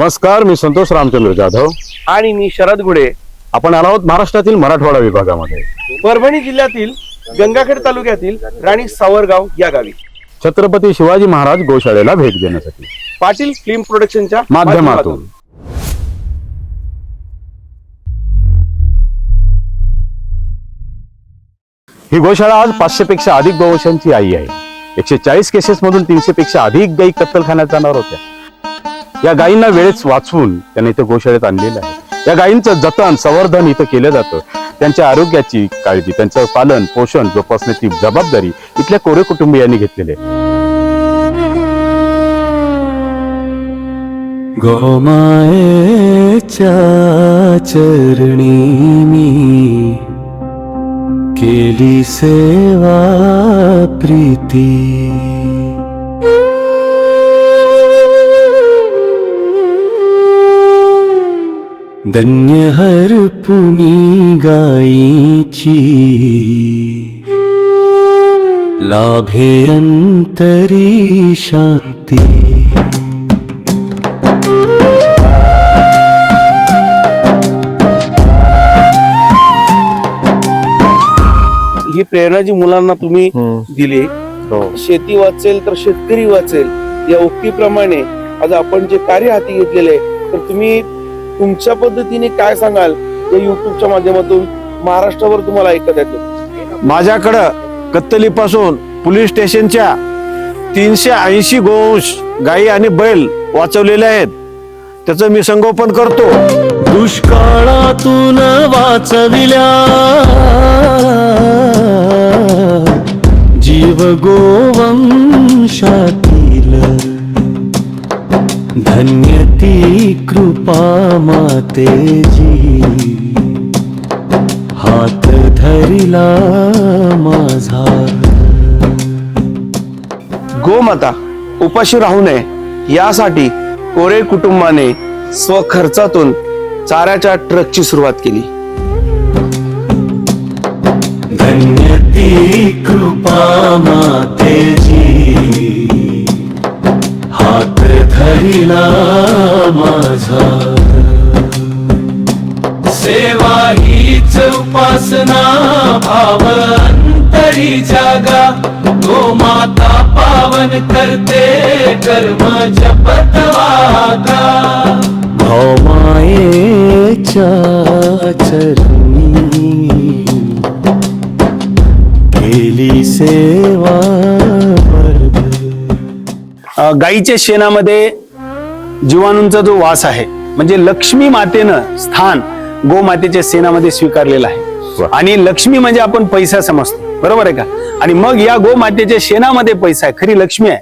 नमस्कार, मी संतोष रामचंद्र जाधव आणि मी शरद गुडे. आपण आलो आहोत महाराष्ट्रातील मराठवाडा विभागामध्ये परभणी जिल्ह्यातील गंगाखेड तालुक्यातील राणी सावरगाव या गावी छत्रपती शिवाजी महाराज गोशाळेला भेट देण्यासाठी पाटील फिल्म प्रोडक्शनच्या माध्यमातून. ही गोशाळा आज 500 पेक्षा अधिक गोवंशांची आई आहे. 140 केसेस मधून 300 पेक्षा अधिक गायी कत्तलखान्यात जाणार होत्या. या गायींना वेळेत वाचवून त्यांनी इथे गोशाळेत आणलेलं आहे. या गायींचं जतन संवर्धन इथं केलं जातं. त्यांच्या आरोग्याची काळजी, त्यांचं पालन पोषण जोपासण्याची जबाबदारी इथल्या कोरे कुटुंबियांनी घेतलेली आहे. गोमायेच्या चरणी मी केली सेवा प्रीती. धन्य हरपुनी गायीची लाभे अंतरी शांती. ही प्रेरणा जी मुलांना तुम्ही दिली, शेती वाचेल तर शेतकरी वाचेल या उक्तीप्रमाणे आज आपण जे कार्य हाती घेतलेले तर तुम्ही तुमच्या पद्धतीने काय सांगाल या युट्यूबच्या माध्यमातून महाराष्ट्रावर तुम्हाला ऐकत येतो. माझ्याकडं कत्तलीपासून पोलीस स्टेशनच्या 380 गोवंश गायी आणि बैल वाचवलेले आहेत. त्याचं मी संगोपन करतो. दुष्काळातून वाचविल्या जीव गोवंशातील. धन्य ती कृपा मातेजी हात धरिला माझा. गोमाता उपाशी राहू नये यासाठी कोरे कुटुंबाने स्वखर्चातून चाऱ्याच्या ट्रकची सुरुवात केली. धन्य ती कृपा मातेजी हात धरिला माझा. सेवा हीच उपासना भाव अंतरी जागा. गोमाता पावन करते कर्म जपत वागा. भौमायेच्या चरणी केली सेवा. गायीच्या शेणामध्ये जीवाणूंचा जो वास आहे म्हणजे लक्ष्मी मातेनं स्थान गोमातेच्या शेणामध्ये स्वीकारलेलं आहे. आणि लक्ष्मी म्हणजे आपण पैसा समजतो, बरोबर आहे का? आणि मग या गोमातेच्या शेणामध्ये पैसा आहे, खरी लक्ष्मी आहे.